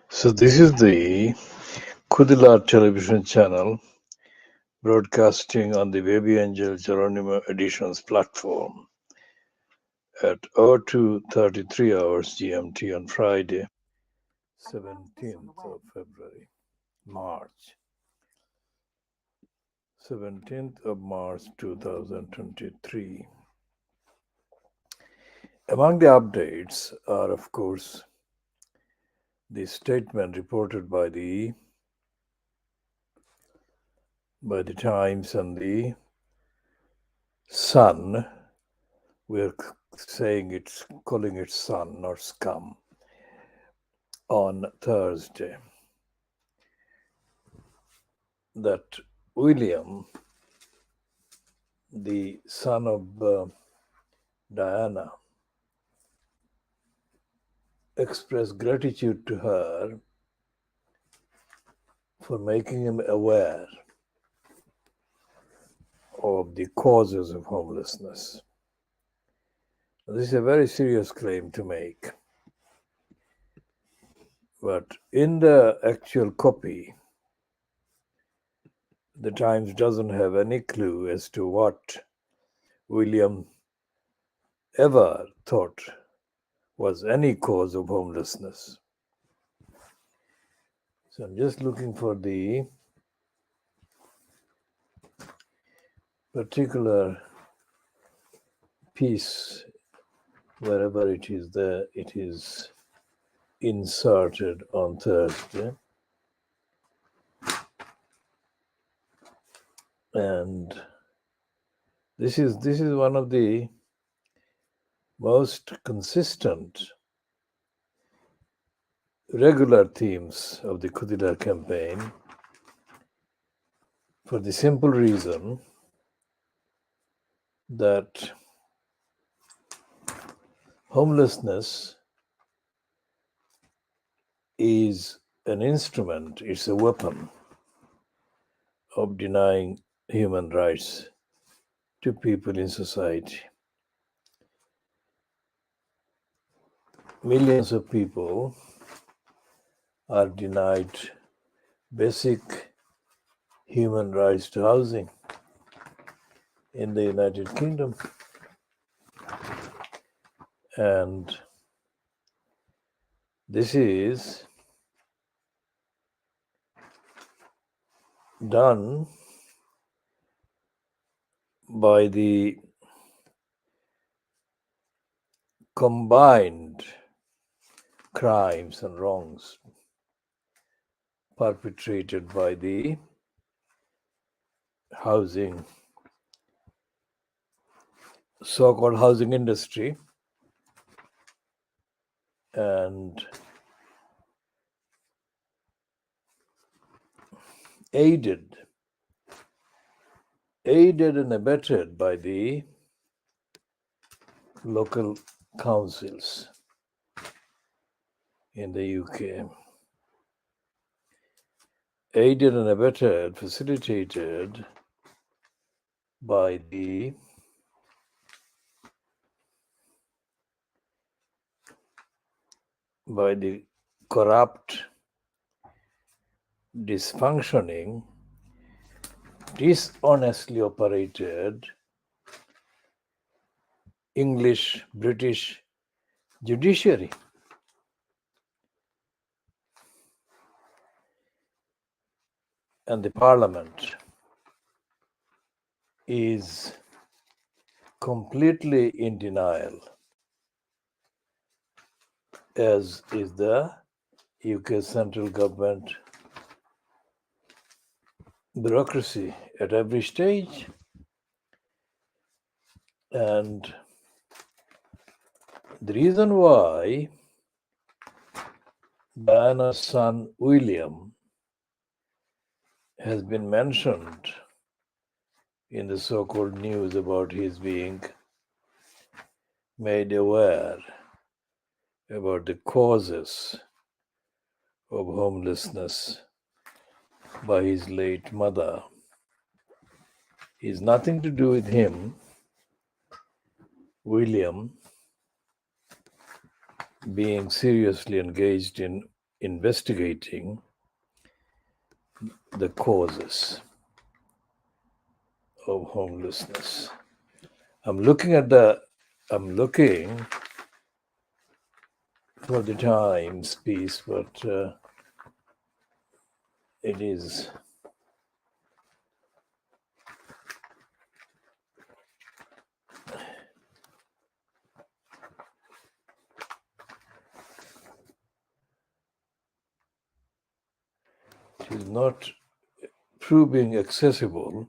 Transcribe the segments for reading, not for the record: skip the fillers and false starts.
So this is the KhoodeelaarTV television channel broadcasting on the Baby Angel Geronimo Editions platform at 02:33 hours GMT on Friday, 17th of February, March. 17th of March 2023. Among the updates are, of course, the statement reported by the Times and the Sun. We're calling it Sun, not Scum, on Thursday, that William, the son of Diana, expressed gratitude to her for making him aware of the causes of homelessness. This is a very serious claim to make. But in the actual copy, the Times doesn't have any clue as to what William ever thought was any cause of homelessness. So I'm just looking for the particular piece, wherever it is there, it is inserted on Thursday. And this is one of the most consistent, regular themes of the KhoodeelaarTV campaign, for the simple reason that homelessness is an instrument, it's a weapon of denying human rights to people in society. Millions of people are denied basic human rights to housing in the United Kingdom. And this is done by the combined crimes and wrongs perpetrated by the housing, so-called housing industry, and aided and abetted by the local councils in the UK. Aided and abetted, facilitated by the corrupt, dysfunctioning, dishonestly operated English, British judiciary. And the parliament is completely in denial, as is the UK central government bureaucracy at every stage. And the reason why Diana's son William has been mentioned in the so-called news about his being made aware about the causes of homelessness by his late mother is nothing to do with him, William, being seriously engaged in investigating the causes of homelessness. I'm looking for the Times piece, but it is not proving accessible,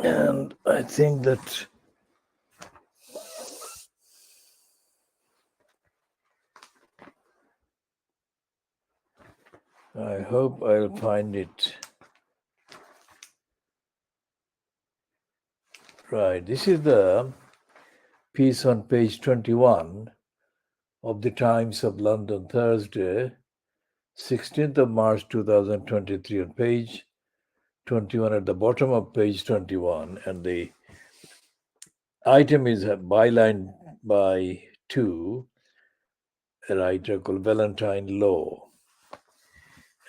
and I think that I hope I'll find it. Right, this is the piece on page 21 of the Times of London, Thursday, 16th of March 2023, on page 21, at the bottom of page 21, and the item is bylined by a writer called Valentine Law.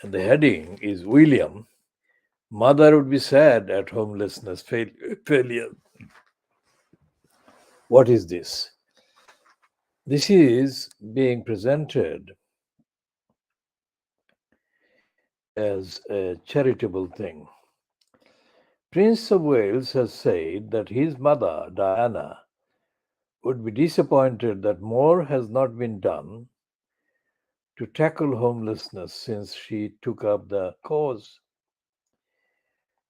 And the heading is William, Mother would be sad at homelessness failure. What is this? This is being presented as a charitable thing. Prince of Wales has said that his mother, Diana, would be disappointed that more has not been done to tackle homelessness since she took up the cause.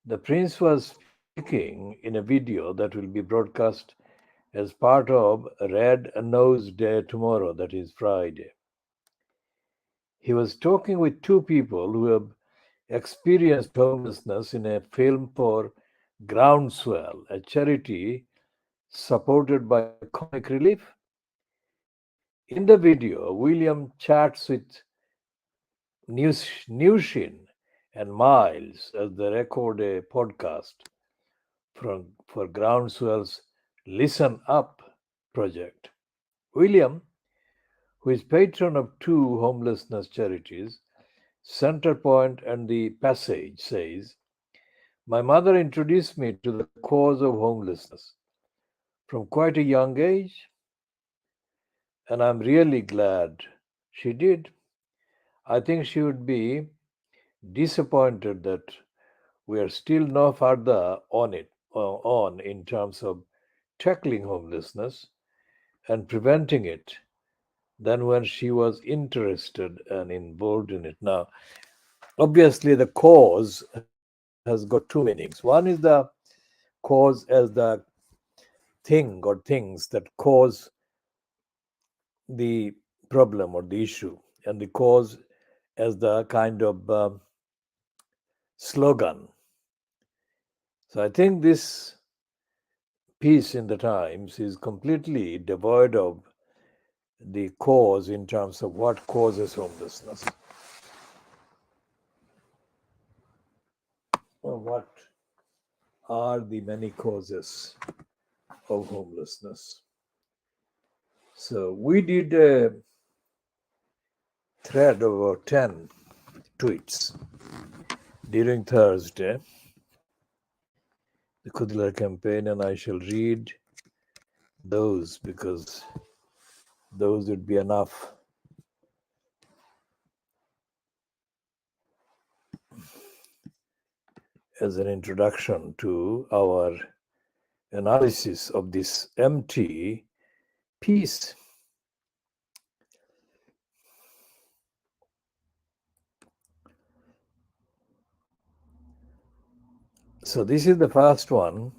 The prince was speaking in a video that will be broadcast as part of Red Nose Day tomorrow, that is Friday. He was talking with two people who have experienced homelessness in a film for Groundswell, a charity supported by Comic Relief. In the video, William chats with Nushin and Miles as they record a podcast for Groundswell's Listen Up project. William, who is patron of two homelessness charities, Centerpoint and The Passage, says, "My mother introduced me to the cause of homelessness from quite a young age, and I'm really glad she did. I think she would be disappointed that we are still no further on in terms of tackling homelessness and preventing it than when she was interested and involved in it." Now, obviously, the cause has got two meanings. One is the cause as the thing or things that cause the problem or the issue, and the cause as the kind of slogan. So I think this piece in the Times is completely devoid of the cause in terms of what causes homelessness, or what are the many causes of homelessness. So we did a thread of about 10 tweets during Thursday, the Khoodeelaar campaign, and I shall read those because those would be enough as an introduction to our analysis of this empty piece. So this is the first one.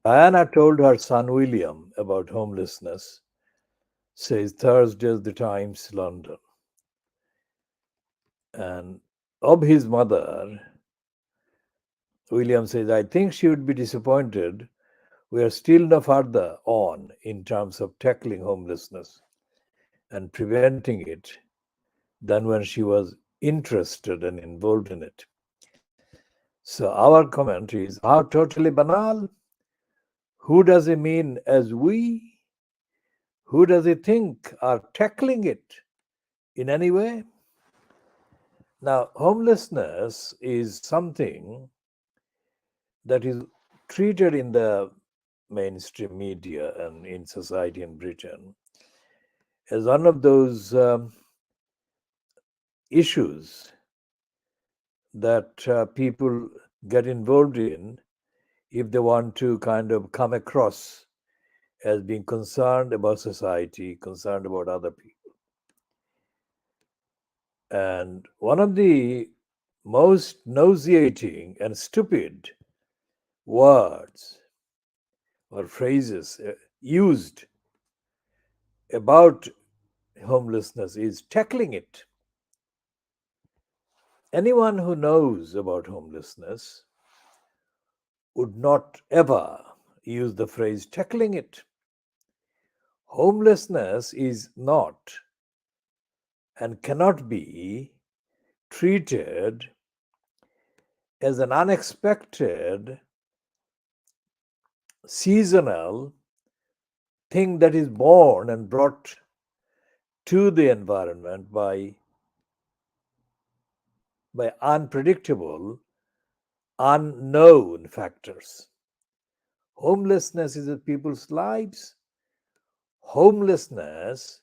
Diana told her son William about homelessness, says Thursday's The Times, London. And of his mother, William says, I think she would be disappointed we are still no further on in terms of tackling homelessness and preventing it than when she was interested and involved in it. So our comment is, how totally banal. Who does he mean as we? Who does he think are tackling it in any way? Now, homelessness is something that is treated in the mainstream media and in society in Britain as one of those issues that people get involved in if they want to kind of come across as being concerned about society, concerned about other people. And one of the most nauseating and stupid words or phrases used about homelessness is tackling it. Anyone who knows about homelessness would not ever use the phrase tackling it. Homelessness is not and cannot be treated as an unexpected, seasonal thing that is born and brought to the environment by unpredictable, unknown factors. Homelessness is people's lives. Homelessness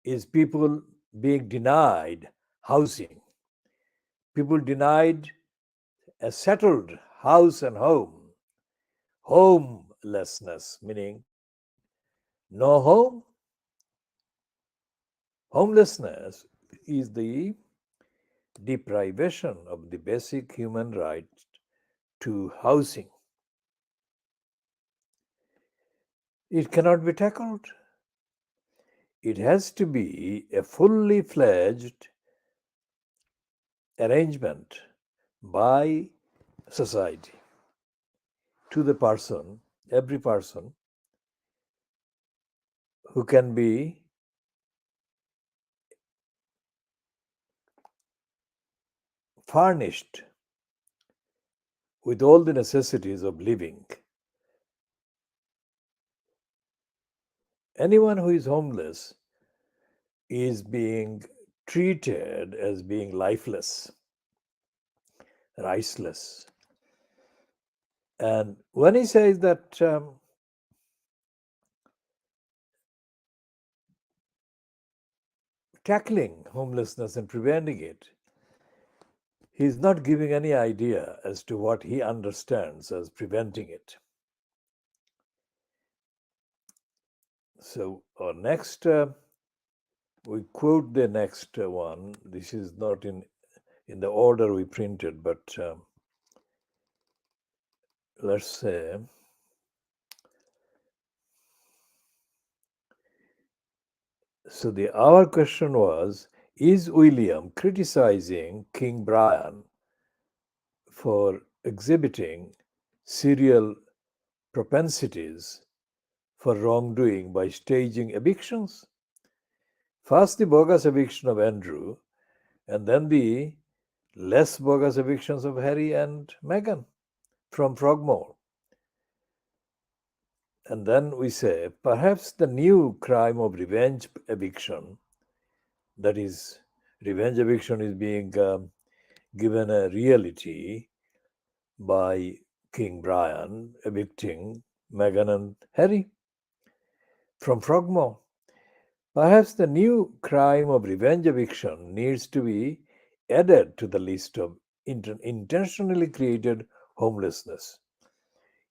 is people being denied housing, people denied a settled house and home. Homelessness, meaning no home. Homelessness is the deprivation of the basic human right to housing. It cannot be tackled. It has to be a fully fledged arrangement by society to the person, every person who can be furnished with all the necessities of living. Anyone who is homeless is being treated as being lifeless, rightless. And when he says that tackling homelessness and preventing it, he's not giving any idea as to what he understands as preventing it. So, our next, we quote the next one. This is not in the order we printed, but let's say, so our question was, is William criticizing King Brian for exhibiting serial propensities for wrongdoing by staging evictions? First the bogus eviction of Andrew, and then the less bogus evictions of Harry and Meghan from Frogmore. And then we say, perhaps the new crime of revenge eviction, that is, revenge eviction is being given a reality by King Brian evicting Meghan and Harry from Frogmore. Perhaps the new crime of revenge eviction needs to be added to the list of intentionally created homelessness.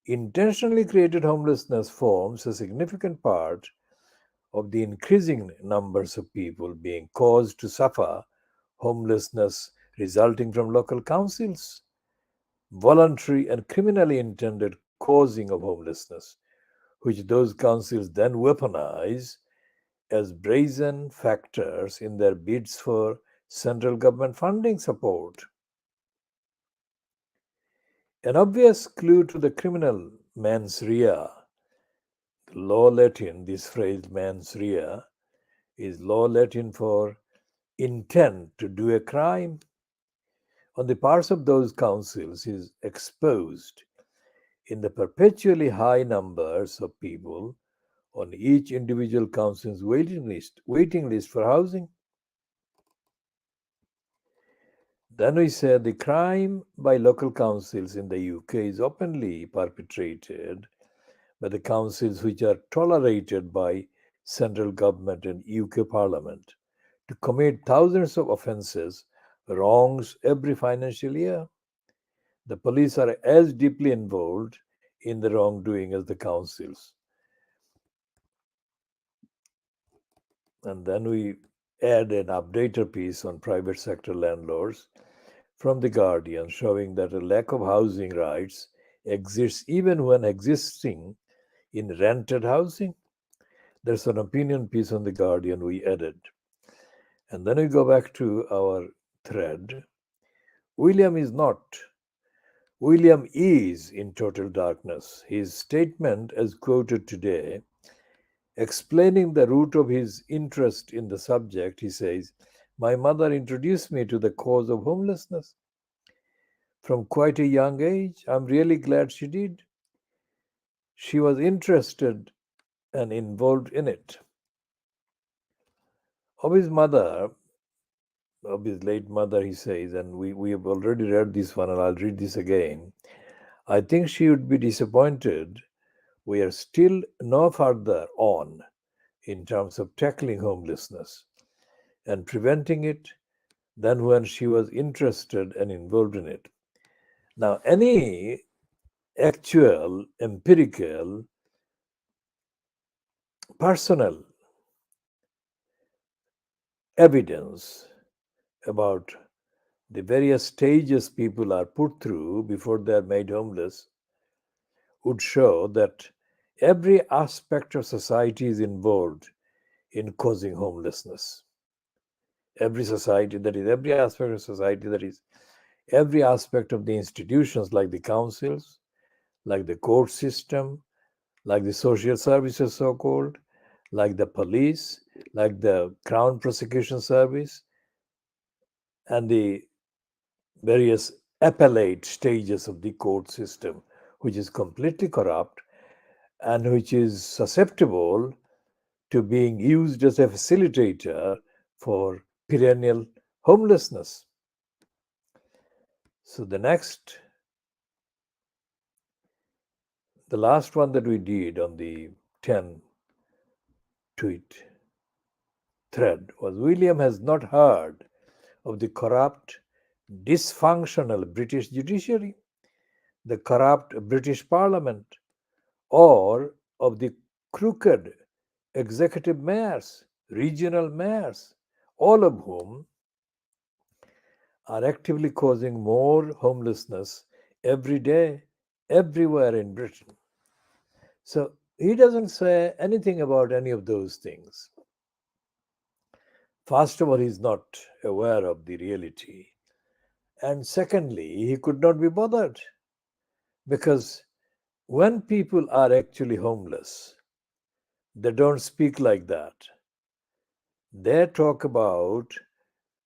Intentionally created homelessness forms a significant part of the increasing numbers of people being caused to suffer homelessness resulting from local councils, voluntary and criminally intended causing of homelessness, which those councils then weaponize as brazen factors in their bids for central government funding support. An obvious clue to the criminal mens rea, law Latin, this phrase mens rea, is law Latin for intent to do a crime on the parts of those councils is exposed in the perpetually high numbers of people on each individual council's waiting list for housing. Then we say the crime by local councils in the UK is openly perpetrated by the councils which are tolerated by central government and UK Parliament to commit thousands of offences, wrongs every financial year. The police are as deeply involved in the wrongdoing as the councils. And then we add an updater piece on private sector landlords from The Guardian showing that a lack of housing rights exists even when existing in rented housing. There's an opinion piece on The Guardian we added. And then we go back to our thread. William is not. William is in total darkness. His statement, as quoted today, explaining the root of his interest in the subject, he says, "My mother introduced me to the cause of homelessness from quite a young age. I'm really glad she did. She was interested and involved in it." Of his mother, of his late mother, he says, and we have already read this one, and I'll read this again. "I think she would be disappointed we are still no further on in terms of tackling homelessness and preventing it than when she was interested and involved in it." Now, any actual, empirical, personal evidence about the various stages people are put through before they are made homeless would show that every aspect of society is involved in causing homelessness. Every society, that is, every aspect of society, that is, every aspect of the institutions like the councils, like the court system, like the social services, so called, like the police, like the Crown Prosecution Service, and the various appellate stages of the court system, which is completely corrupt and which is susceptible to being used as a facilitator for perennial homelessness. So the last one that we did on the 10 tweet thread was, William has not heard of the corrupt, dysfunctional British judiciary, the corrupt British Parliament, or of the crooked executive mayors, regional mayors, all of whom are actively causing more homelessness every day, everywhere in Britain. So he doesn't say anything about any of those things. First of all, he's not aware of the reality. And secondly, he could not be bothered because when people are actually homeless, they don't speak like that. They talk about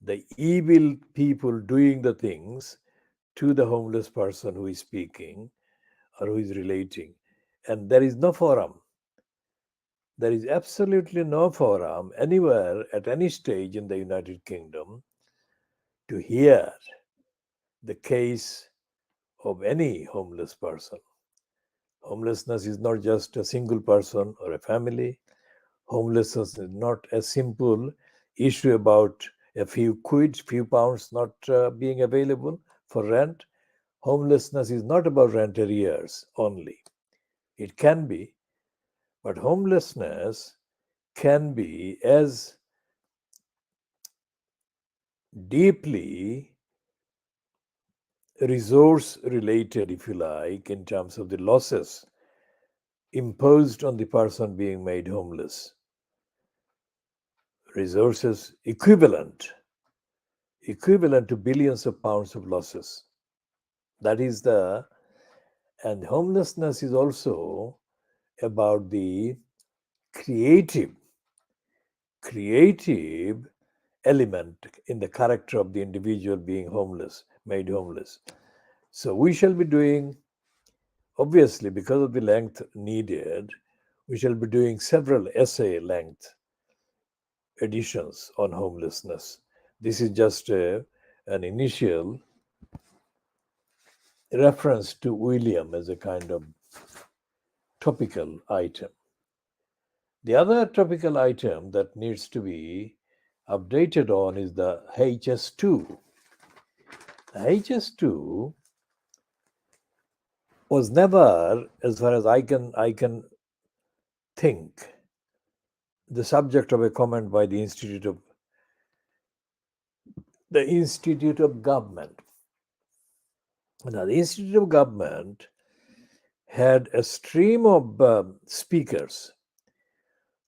the evil people doing the things to the homeless person who is speaking or who is relating. And there is no forum. There is absolutely no forum anywhere at any stage in the United Kingdom to hear the case of any homeless person. Homelessness is not just a single person or a family. Homelessness is not a simple issue about a few quid, few pounds not being available for rent. Homelessness is not about rent arrears only. It can be, but homelessness can be as deeply resource related, if you like, in terms of the losses imposed on the person being made homeless. Resources equivalent to billions of pounds of losses. That is and homelessness is also about the creative element in the character of the individual being made homeless. So we shall be doing, obviously, because of the length needed, we shall be doing several essay length editions on homelessness. This is just an initial reference to William as a kind of topical item. The other topical item that needs to be updated on is the HS2. The HS2 was never, as far as I can think, the subject of a comment by the Institute of Government. Now, the Institute of Government had a stream of speakers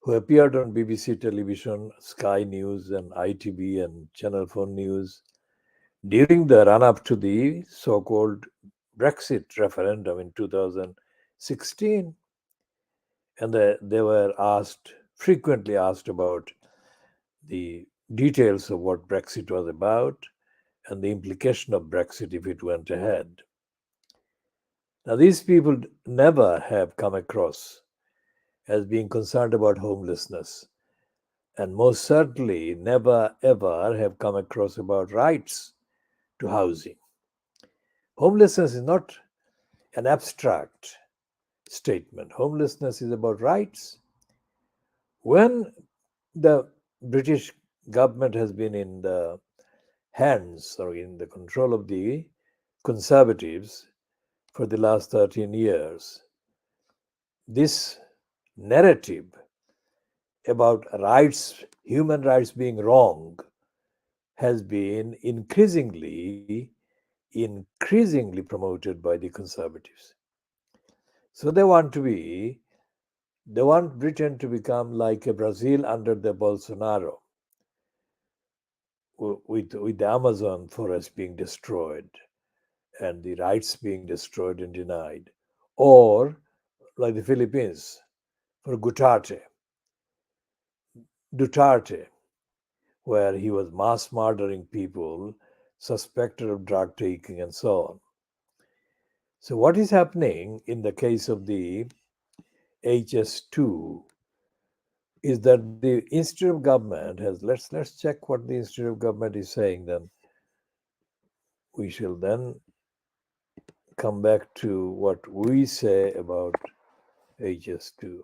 who appeared on BBC television, Sky News, and ITV and Channel 4 News during the run up to the so called Brexit referendum in 2016. And they were frequently asked about the details of what Brexit was about and the implication of Brexit if it went ahead. Now, these people never have come across as being concerned about homelessness, and most certainly never ever have come across about rights to housing. Homelessness is not an abstract statement. Homelessness is about rights. When the British government has been in the hands or in the control of the conservatives for the last 13 years, this narrative about rights, human rights being wrong, has been increasingly promoted by the conservatives. So they want Britain to become like a Brazil under the Bolsonaro, with the Amazon forest being destroyed and the rights being destroyed and denied, or like the Philippines for Duterte, where he was mass murdering people suspected of drug taking and so on. So, what is happening in the case of the HS2 is that the Institute of Government has let's check what the Institute of Government is saying, then we shall then come back to what we say about HS2.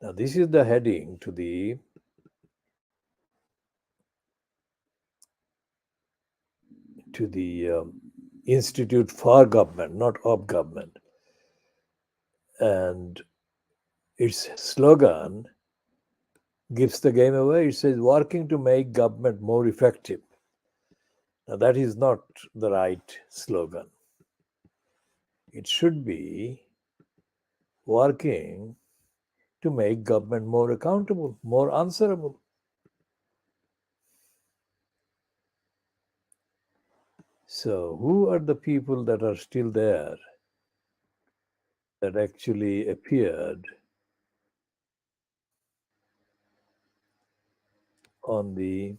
Now, this is the heading to the Institute for Government, not of Government, and its slogan gives the game away. It says, working to make government more effective. Now, that is not the right slogan. It should be working to make government more accountable, more answerable. So, who are the people that are still there that actually appeared on the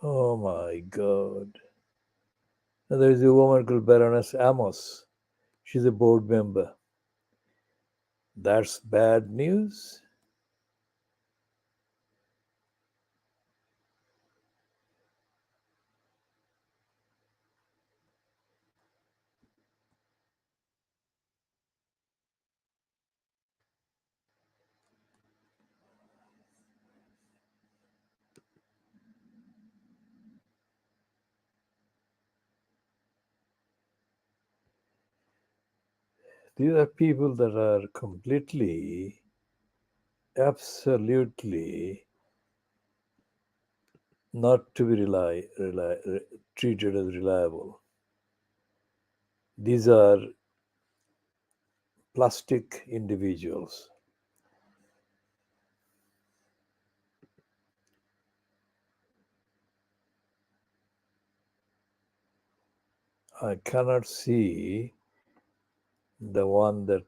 oh my God. And there is a woman called Baroness Amos. She's a board member. That's bad news. These are people that are completely, absolutely not to be treated as reliable. These are plastic individuals. I cannot see the one that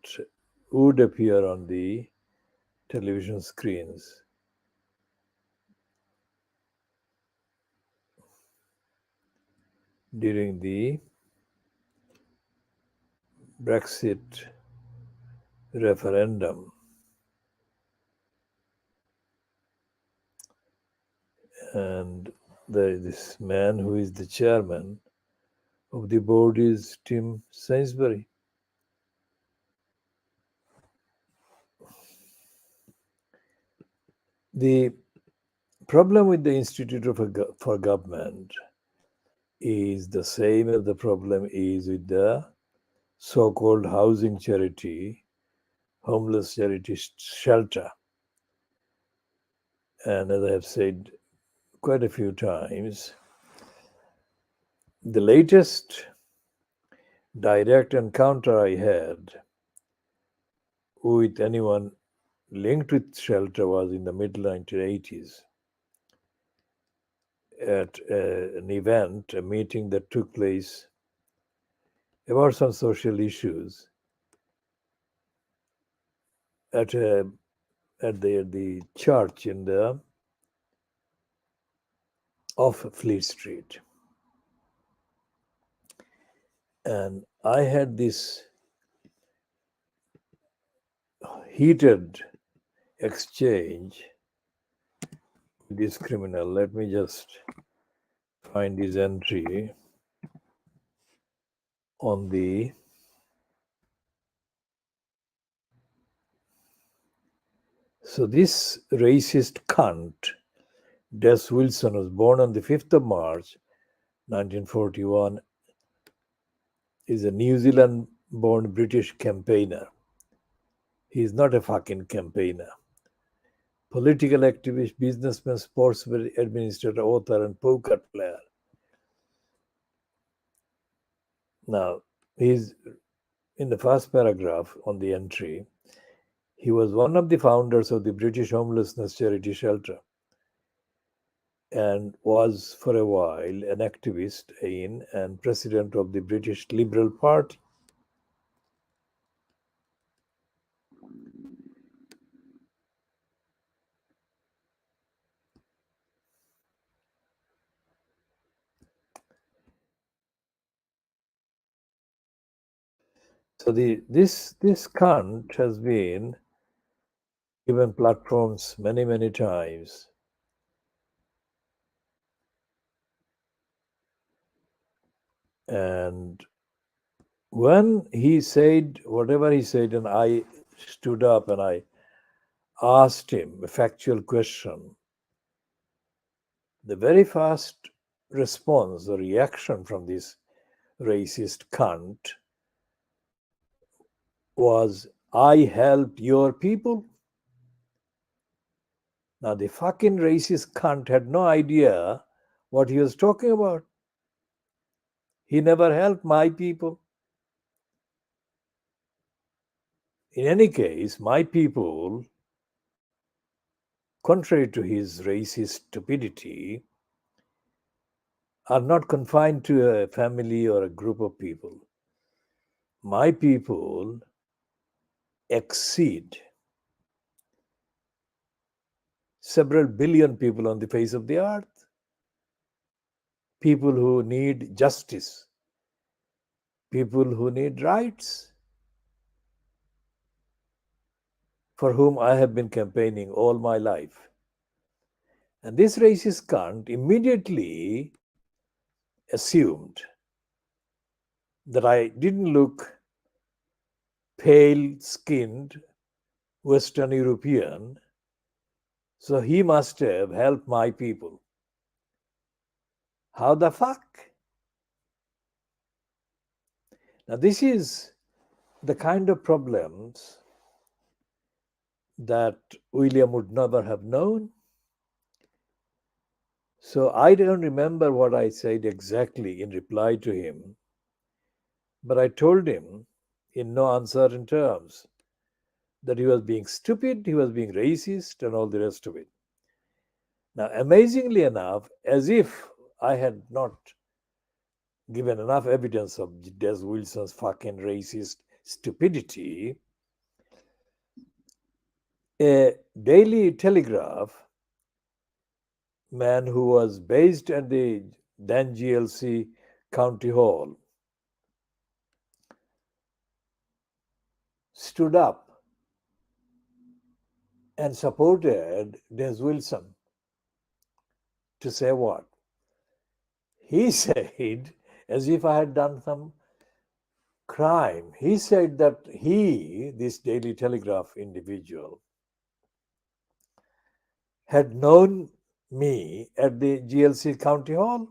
would appear on the television screens. During the Brexit referendum. And this man who is the chairman of the board is Tim Sainsbury. The problem with the Institute for Government is the same as the problem is with the so-called housing charity, homeless charity shelter. And as I have said quite a few times, the latest direct encounter I had with anyone linked with shelter was in the mid 1980s at an event, a meeting that took place about some social issues at the church in the off Fleet Street. And I had this heated exchange with this criminal. Let me just find his entry on the so this racist cunt, Des Wilson, was born on the 5th of March 1941, is a New Zealand born British campaigner. He is not a fucking campaigner. Political activist, businessman, sports administrator, author, and poker player. Now, he's in the first paragraph on the entry. He was one of the founders of the British homelessness charity shelter and was for a while an activist in and president of the British Liberal Party. So this cunt has been given platforms many times. And when he said whatever he said, and I stood up and I asked him a factual question, the very first response or reaction from this racist cunt was, I helped your people. Now, the fucking racist cunt had no idea what he was talking about. He never helped my people. In any case, my people, contrary to his racist stupidity, are not confined to a family or a group of people. My people exceed several billion people on the face of the earth. People who need justice, people who need rights, for whom I have been campaigning all my life. And this racist cunt immediately assumed that I didn't look pale-skinned Western European, so he must have helped my people. How the fuck? Now, this is the kind of problems that William would never have known. So I don't remember what I said exactly in reply to him, but I told him in no uncertain terms that he was being stupid, he was being racist, and all the rest of it. Now, amazingly enough, as if I had not given enough evidence of Des Wilson's fucking racist stupidity, A Daily Telegraph man who was based at the then GLC County Hall stood up and supported Des Wilson to say what? He said, as if I had done some crime, he said that he, this Daily Telegraph individual, had known me at the GLC County Hall,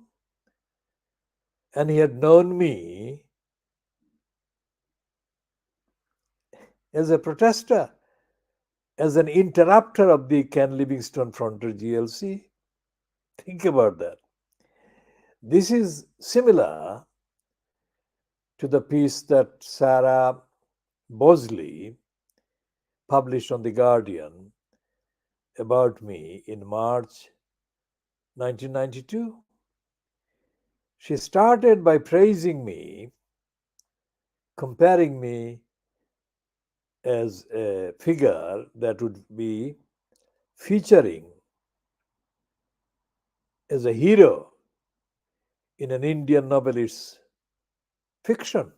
and he had known me as a protester, as an interrupter of the Ken Livingstone Frontier GLC. Think about that. This is similar to the piece that Sarah Bosley published on The Guardian about me in March 1992. She started by praising me, comparing me as a figure that would be featuring as a hero in an Indian novelist's fiction.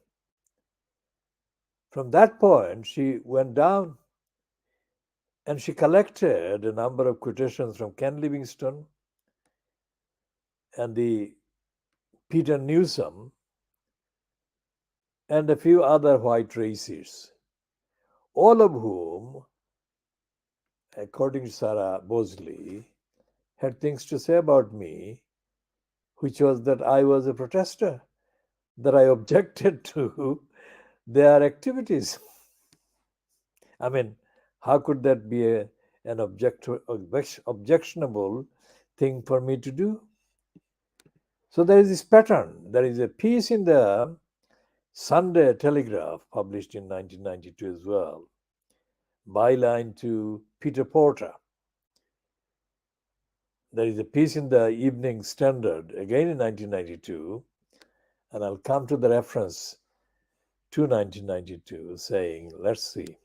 From that point, she went down and she collected a number of quotations from Ken Livingstone and the Peter Newsom and a few other white racists, all of whom, according to Sarah Bosley, had things to say about me, which was that I was a protester, that I objected to their activities. I mean, how could that be an objectionable thing for me to do? So there is this pattern. There is a piece in the Sunday Telegraph published in 1992 as well, byline to Peter Porter. There is a piece in the Evening Standard, again in 1992, and I'll come to the reference to 1992, saying, let's see.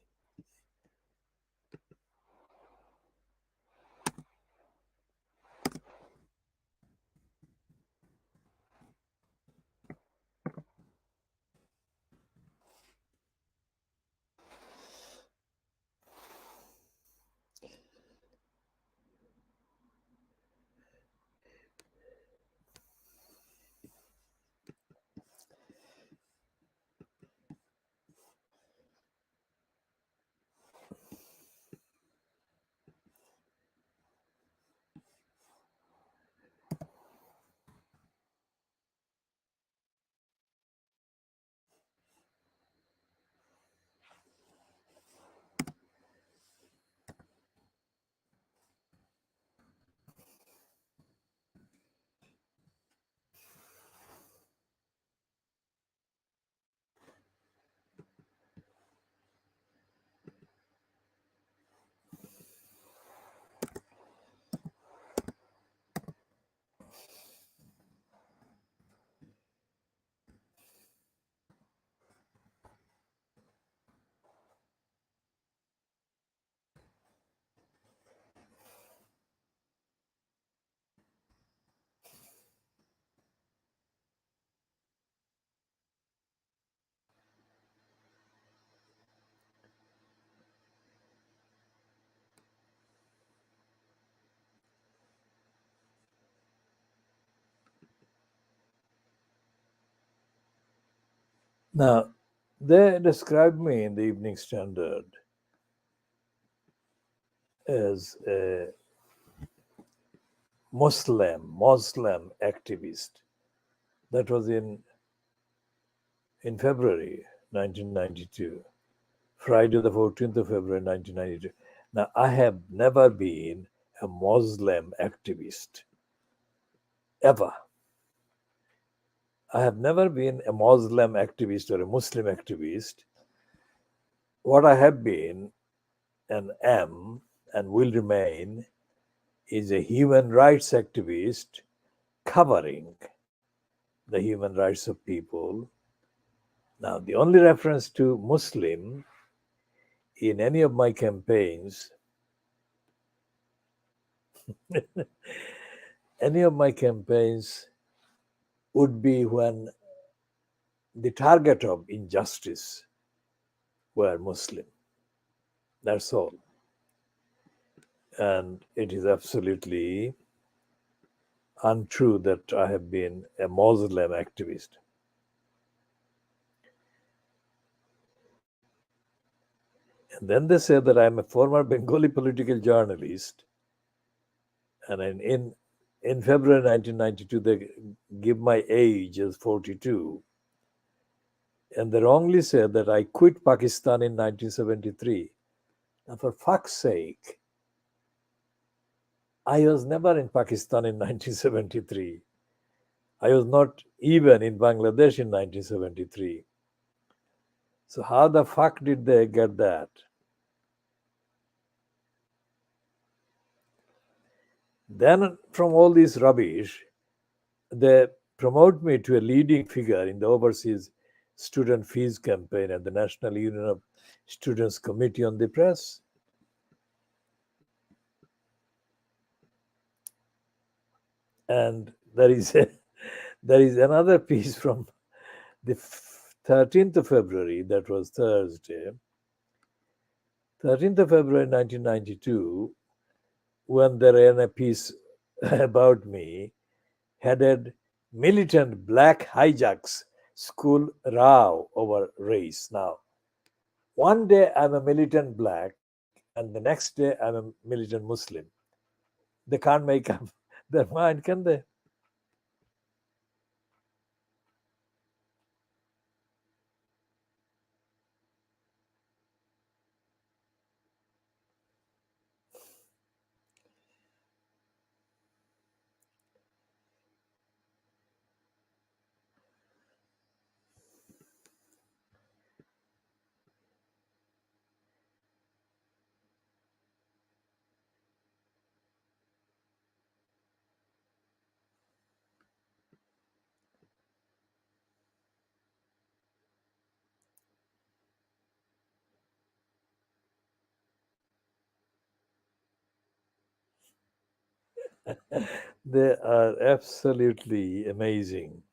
Now, they describe me in the Evening Standard as a Muslim activist. That was in February 1992, Friday the 14th of February 1992. Now, I have never been a Muslim activist, ever. I have never been a Muslim activist or a Muslim activist. What I have been and am and will remain is a human rights activist covering the human rights of people. Now, the only reference to Muslim in any of my campaigns Any of my campaigns would be when the target of injustice were Muslim. That's all. And it is absolutely untrue that I have been a Muslim activist. And then they say that I'm a former Bengali political journalist. And in February 1992, they give my age as 42. And they wrongly say that I quit Pakistan in 1973. Now, for fuck's sake, I was never in Pakistan in 1973. I was not even in Bangladesh in 1973. So, how the fuck did they get that? Then, from all this rubbish, they promote me to a leading figure in the overseas student fees campaign at the National Union of Students Committee on the Press. And there is another piece from the 13th of February, that was Thursday, 13th of February 1992, when they ran a piece about me, headed Militant Black Hijacks School Row over Race. Now, one day I'm a militant black, and the next day I'm a militant Muslim. They can't make up their mind, can they? They are absolutely amazing.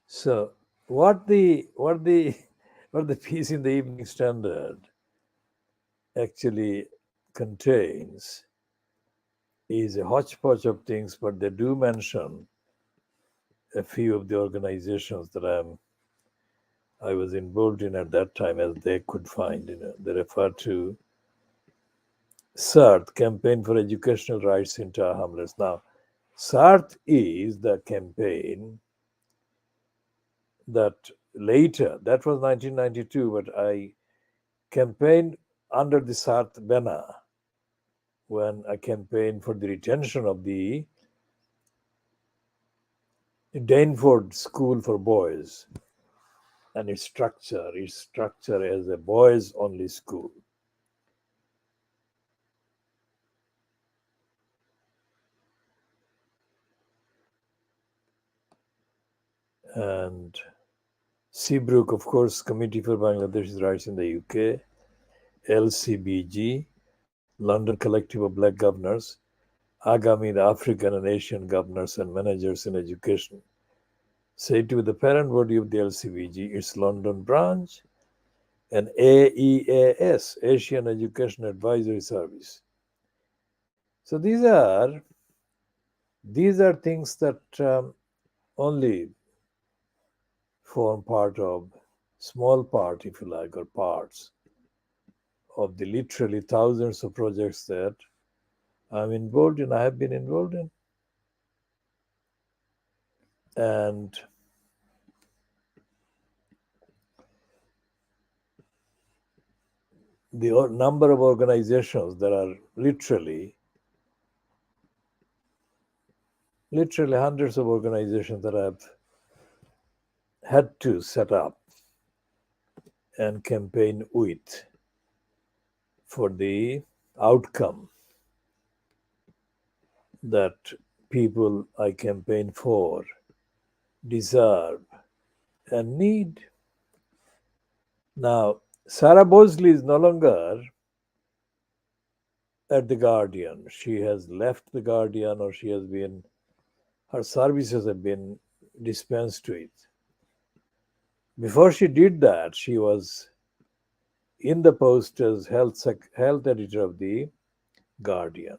So, what the what the what the piece in the Evening Standard actually contains is a hodgepodge of things, but they do mention a few of the organizations that I was involved in at that time, as they could find. They refer to SART, Campaign for Educational Rights in Hamlets. Now, SART is the campaign that later, that was 1992, but I campaigned under the SART banner when I campaigned for the retention of the Dainford School for Boys and its structure as a boys only school. And Seabrook, of course, Committee for Bangladesh's Rights in the UK, LCBG, London Collective of Black Governors, Agami, the African and Asian Governors and Managers in Education, said to be the parent body of the LCBG, its London branch, and AEAS, Asian Education Advisory Service. So these are things that only form part of small part, if you like, or parts of the literally thousands of projects that I'm involved in, I have been involved in. And the number of organizations that are literally hundreds of organizations that I've had to set up and campaign with for the outcome that people I campaign for deserve and need. Now, Sarah Bosley is no longer at the Guardian. She has left the Guardian, or her services have been dispensed to it. Before she did that, she was in the post as health editor of the Guardian.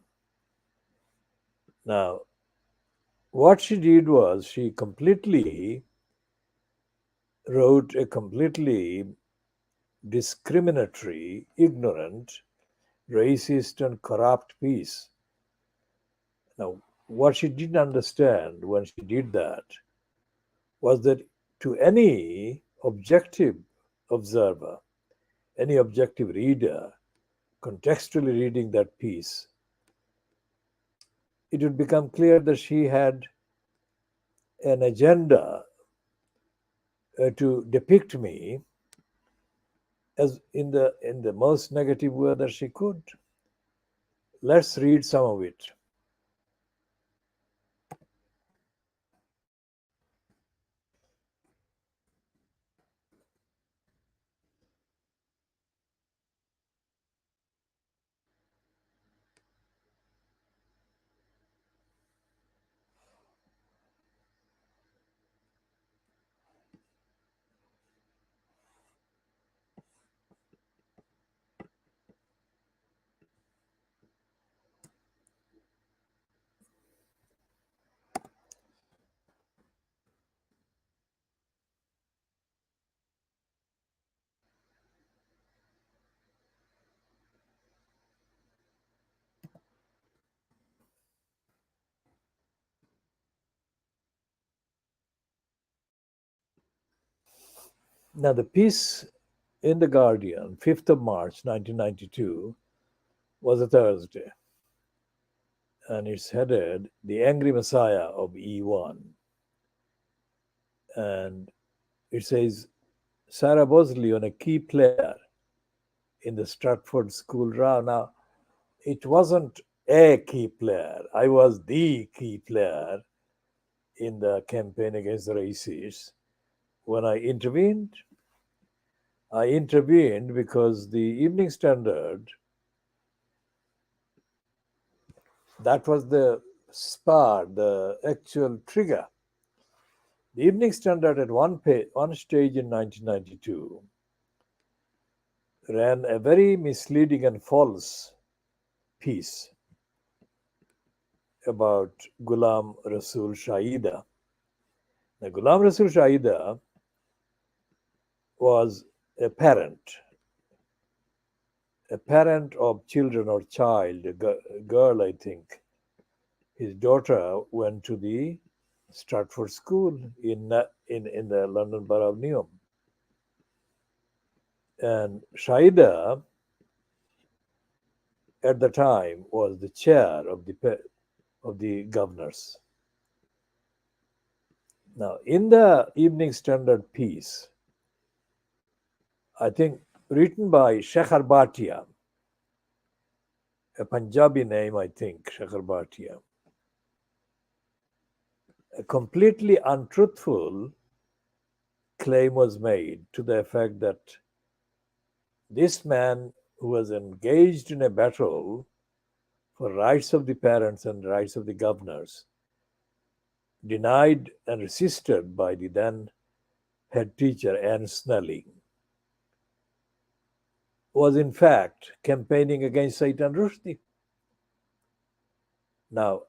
Now, what she did was she completely wrote a completely discriminatory, ignorant, racist, and corrupt piece. Now, what she didn't understand when she did that was that to any objective observer, any objective reader, contextually reading that piece, it would become clear that she had an agenda to depict me as in the most negative way that she could. Let's read some of it. Now, the piece in The Guardian, 5th of March 1992, was a Thursday. And it's headed The Angry Messiah of E1. And it says, Sarah Bosley on a key player in the Stratford school row. Now, it wasn't a key player. I was the key player in the campaign against the racists. When I intervened because the Evening Standard, that was the spark, the actual trigger. The Evening Standard at one stage in 1992 ran a very misleading and false piece about Ghulam Rasul Shaida. Now, Ghulam Rasul Shaida was a parent of children or child, a girl, I think. His daughter went to the Stratford School in the London Borough of Newham. And Shaida, at the time, was the chair of the governors. Now, in the Evening Standard piece, I think written by Shekhar Bhatia, a Punjabi name, I think, Shekhar Bhatia, a completely untruthful claim was made to the effect that this man who was engaged in a battle for rights of the parents and rights of the governors, denied and resisted by the then head teacher Anne Snelling, was in fact campaigning against Saitan Rushdie. Now,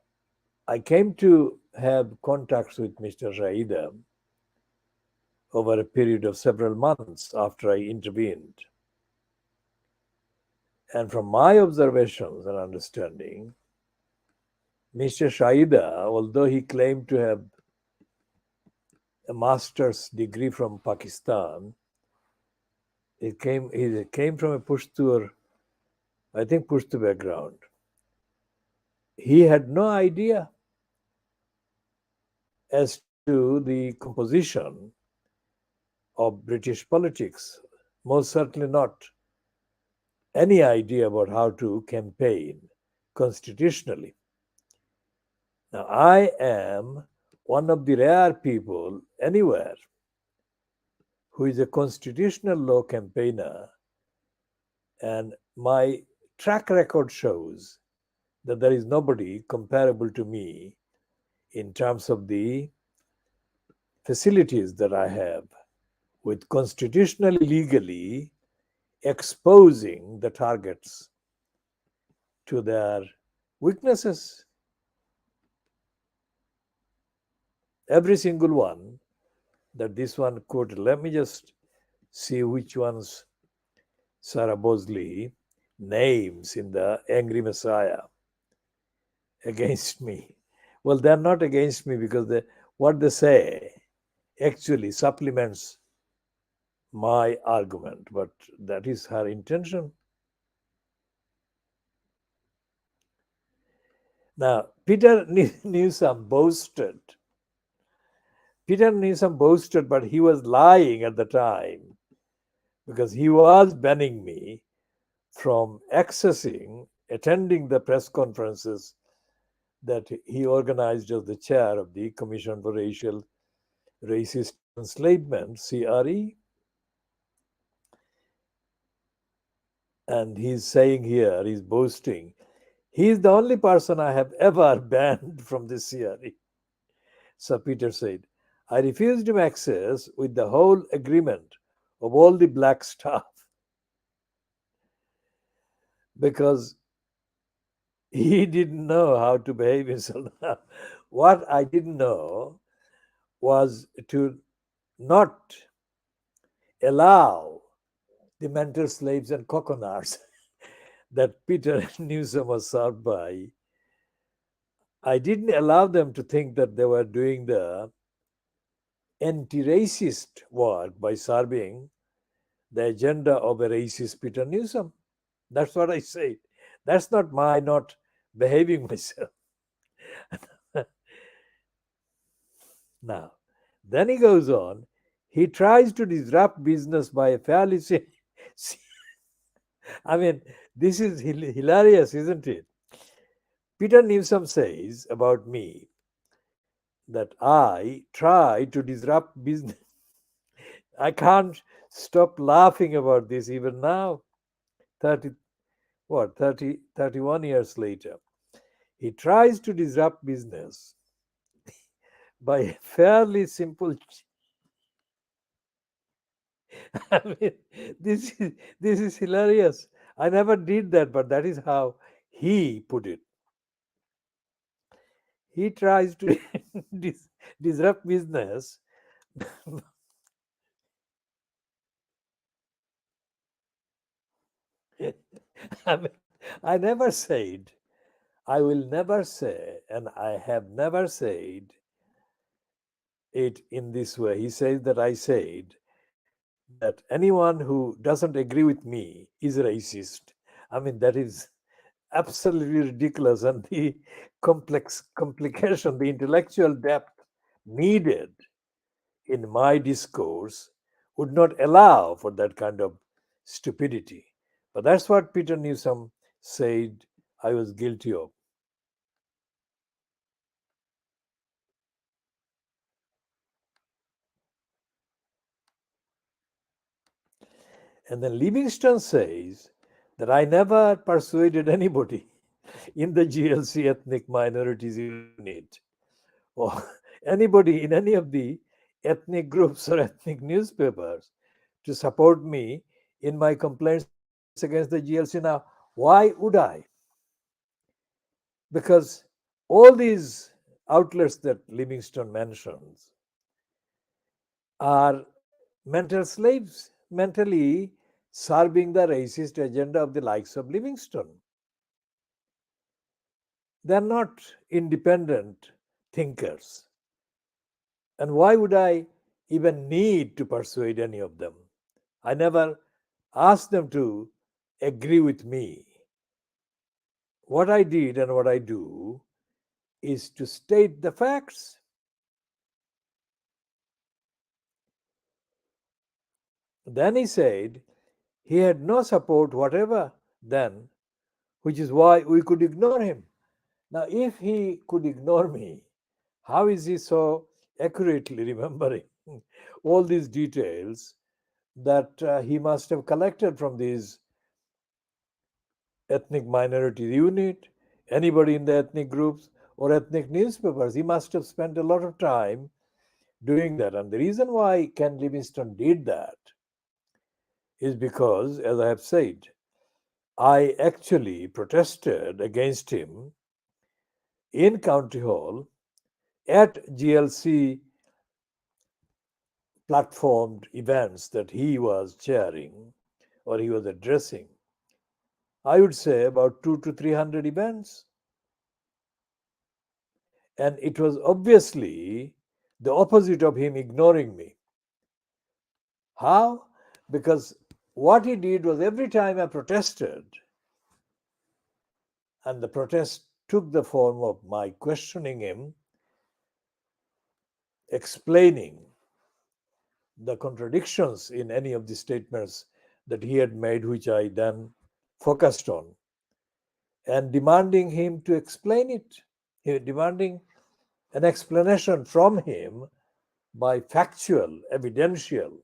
I came to have contacts with Mr. Shaida over a period of several months after I intervened. And from my observations and understanding, Mr. Shaida, although he claimed to have a master's degree from Pakistan, he came from a Pashtur, I think Pashtu background. He had no idea as to the composition of British politics, most certainly not any idea about how to campaign constitutionally. Now, I am one of the rare people anywhere who is a constitutional law campaigner, and my track record shows that there is nobody comparable to me in terms of the facilities that I have with constitutionally legally exposing the targets to their weaknesses. Every single one that this one quoted. Let me just see which ones Sarah Bosley names in the Angry Messiah against me. Well, they're not against me because what they say actually supplements my argument, but that is her intention. Now, Peter Newsom boasted. Peter Newsom boasted, but he was lying at the time because he was banning me from attending the press conferences that he organized as the chair of the Commission for Racist Enslavement, CRE. And he's saying here, he's boasting, he's the only person I have ever banned from the CRE. Sir Peter said, I refused him access with the whole agreement of all the black staff because he didn't know how to behave himself. What I didn't know was to not allow the mental slaves and coconuts that Peter Newsom was served by. I didn't allow them to think that they were doing the anti-racist work by serving the agenda of a racist Peter Newsom. That's what I said. That's not my not behaving myself. Now, then he goes on. He tries to disrupt business by a fairly. I mean, this is hilarious, isn't it? Peter Newsom says about me that I try to disrupt business. I can't stop laughing about this even now. 30, 31 years later. He tries to disrupt business by a fairly simple. I mean, this is hilarious. I never did that, but that is how he put it. He tries to disrupt business. I mean, I never said, I will never say, and I have never said it in this way. He says that I said that anyone who doesn't agree with me is racist. I mean, that is absolutely ridiculous, and the complication, the intellectual depth needed in my discourse would not allow for that kind of stupidity. But that's what Peter Newsom said I was guilty of. And then Livingstone says that I never persuaded anybody in the GLC ethnic minorities unit or anybody in any of the ethnic groups or ethnic newspapers to support me in my complaints against the GLC. Now, why would I? Because all these outlets that Livingstone mentions are mental slaves, mentally serving the racist agenda of the likes of Livingstone. They are not independent thinkers. And why would I even need to persuade any of them? I never asked them to agree with me. What I did and what I do is to state the facts. Then he said he had no support whatever then, which is why we could ignore him. Now, if he could ignore me, how is he so accurately remembering all these details that he must have collected from these ethnic minority unit, anybody in the ethnic groups, or ethnic newspapers? He must have spent a lot of time doing that. And the reason why Ken Livingstone did that is because, as I have said, I actually protested against him in County Hall at GLC platformed events that he was chairing or he was addressing. I would say about 200 to 300 events. And it was obviously the opposite of him ignoring me. How? Because what he did was every time I protested, and the protest took the form of my questioning him, explaining the contradictions in any of the statements that he had made, which I then focused on, and demanding him to explain it, demanding an explanation from him by factual, evidential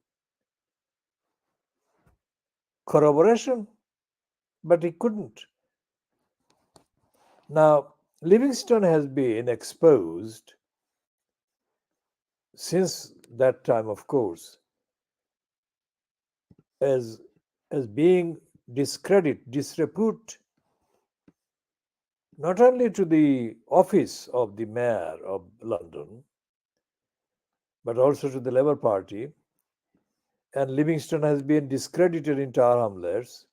corroboration, but he couldn't. Now, Livingstone has been exposed since that time, of course, as, as being disrepute, not only to the office of the mayor of London, but also to the Labour Party. And Livingstone has been discredited in Tower Hamlets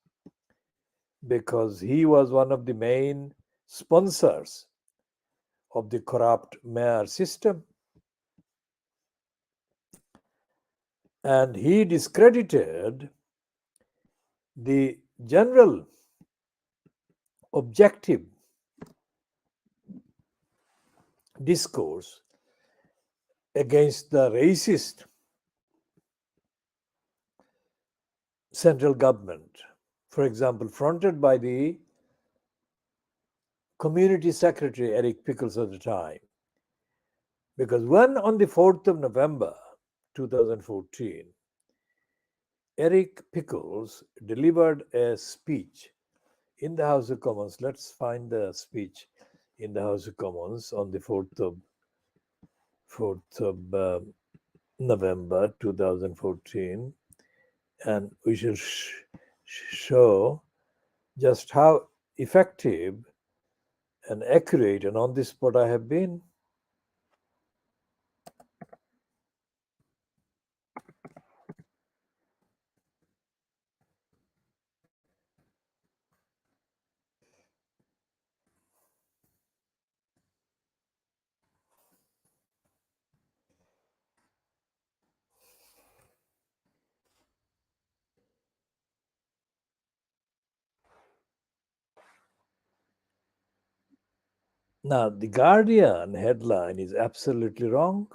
because he was one of the main sponsors of the corrupt mayor system. And he discredited the general objective discourse against the racist central government, for example, fronted by the community secretary Eric Pickles at the time. Because when on the 4th of November 2014, Eric Pickles delivered a speech in the House of Commons. Let's find the speech in the House of Commons on the 4th of November 2014, and we shall show just how effective and accurate and on the spot I have been. Now, the Guardian headline is absolutely wrong.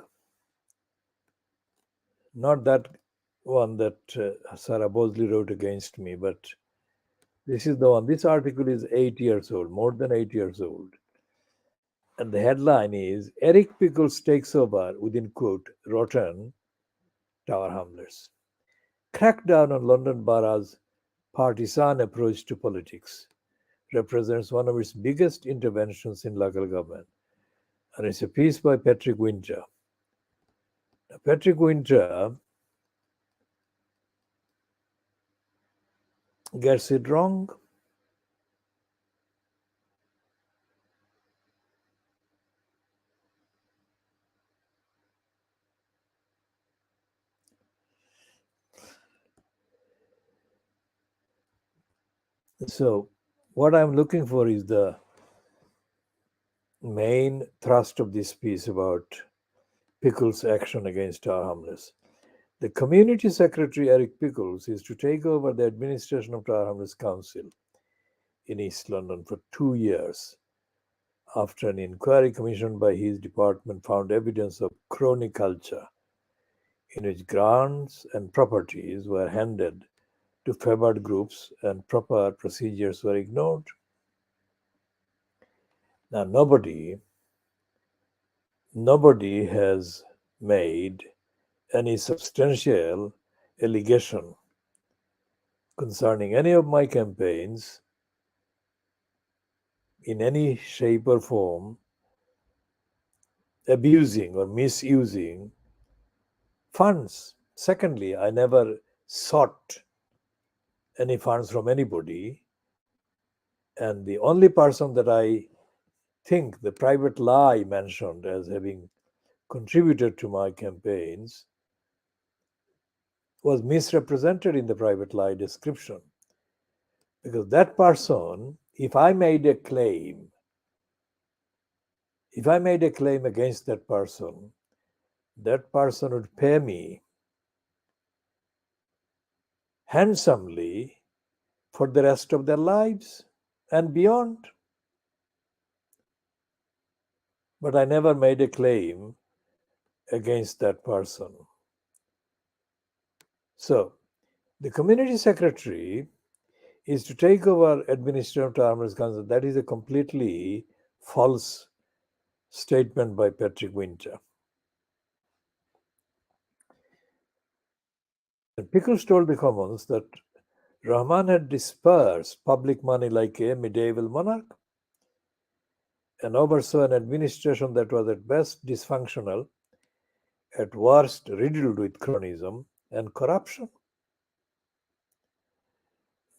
Not that one that Sarah Bosley wrote against me, but this is the one. This article is 8 years old, more than 8 years old. And the headline is Eric Pickles takes over, within quote, rotten Tower Hamlets. Crackdown on London Borough's partisan approach to politics represents one of its biggest interventions in local government. And it's a piece by Patrick Winter. Now, Patrick Winter gets it wrong. So, what I'm looking for is the main thrust of this piece about Pickles' action against our homeless. The community secretary, Eric Pickles, is to take over the administration of Tower Hamlets Council in East London for 2 years after an inquiry commissioned by his department found evidence of crony culture in which grants and properties were handed to favored groups and proper procedures were ignored. Now, nobody has made any substantial allegation concerning any of my campaigns in any shape or form abusing or misusing funds. Secondly, I never sought any funds from anybody. And the only person that I think the private lie mentioned as having contributed to my campaigns was misrepresented in the private lie description. Because that person, if I made a claim against that person would pay me handsomely for the rest of their lives and beyond. But I never made a claim against that person. So, the community secretary is to take over administration of Tower Hamlets Council. That is a completely false statement by Patrick Winter. And Pickles told the Commons that Rahman had dispersed public money like a medieval monarch and oversaw an administration that was at best dysfunctional, at worst riddled with cronyism and corruption.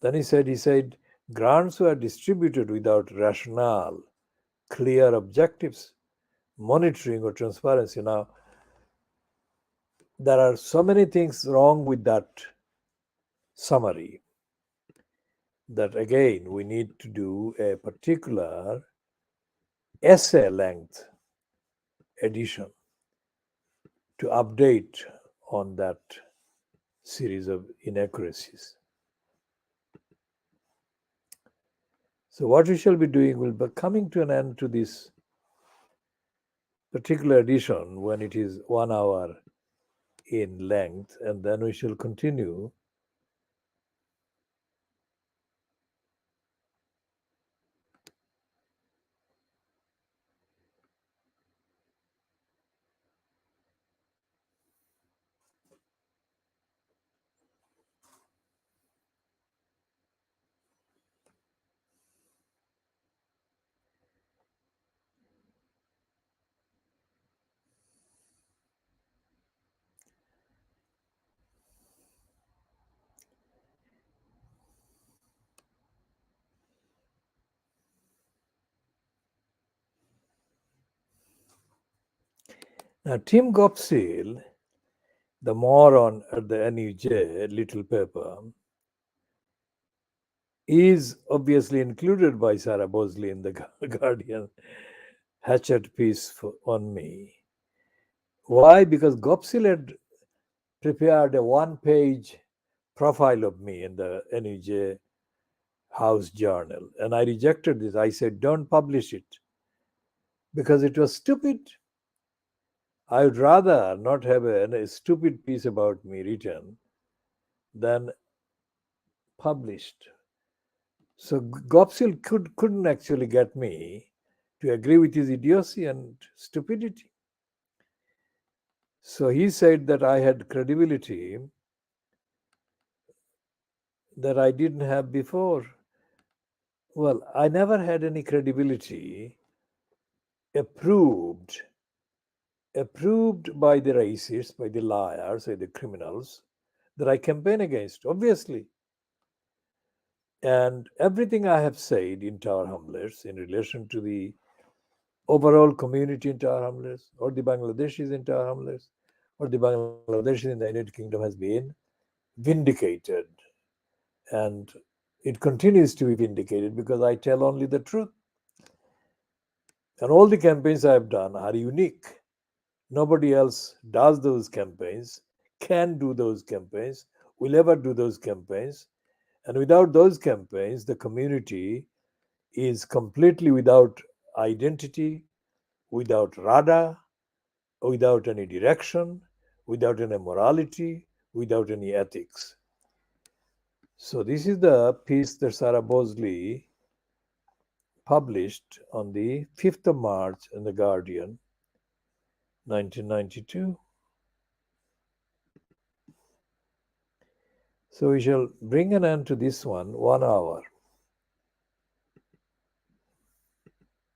Then he said, grants were distributed without rationale, clear objectives, monitoring or transparency. Now, there are so many things wrong with that summary that again we need to do a particular essay length edition to update on that series of inaccuracies. So what we shall be doing will be coming to an end to this particular edition when it is 1 hour in length, and then we shall continue now. Tim Gopsil, the moron at the NUJ little paper, is obviously included by Sarah Bosley in the Guardian hatchet piece on me. Why? Because Gopsil had prepared a one-page profile of me in the NUJ House Journal, and I rejected this. I said, don't publish it because it was stupid. I would rather not have a stupid piece about me written than published. So Gopsil couldn't actually get me to agree with his idiocy and stupidity. So he said that I had credibility that I didn't have before. Well, I never had any credibility approved by the racists, by the liars, by the criminals that I campaign against, obviously. And everything I have said in Tower Hamlets in relation to the overall community in Tower Hamlets, or the Bangladeshis in Tower Hamlets, or the Bangladeshis in the United Kingdom has been vindicated and It continues to be vindicated because I tell only the truth. And all the campaigns I've done are unique. Nobody else does those campaigns, can do those campaigns, will ever do those campaigns. And without those campaigns, the community is completely without identity, without radar, without any direction, without any morality, without any ethics. So, this is the piece that Sarah Bosley published on the 5th of March in The Guardian, 1992. So we shall bring an end to this one 1 hour.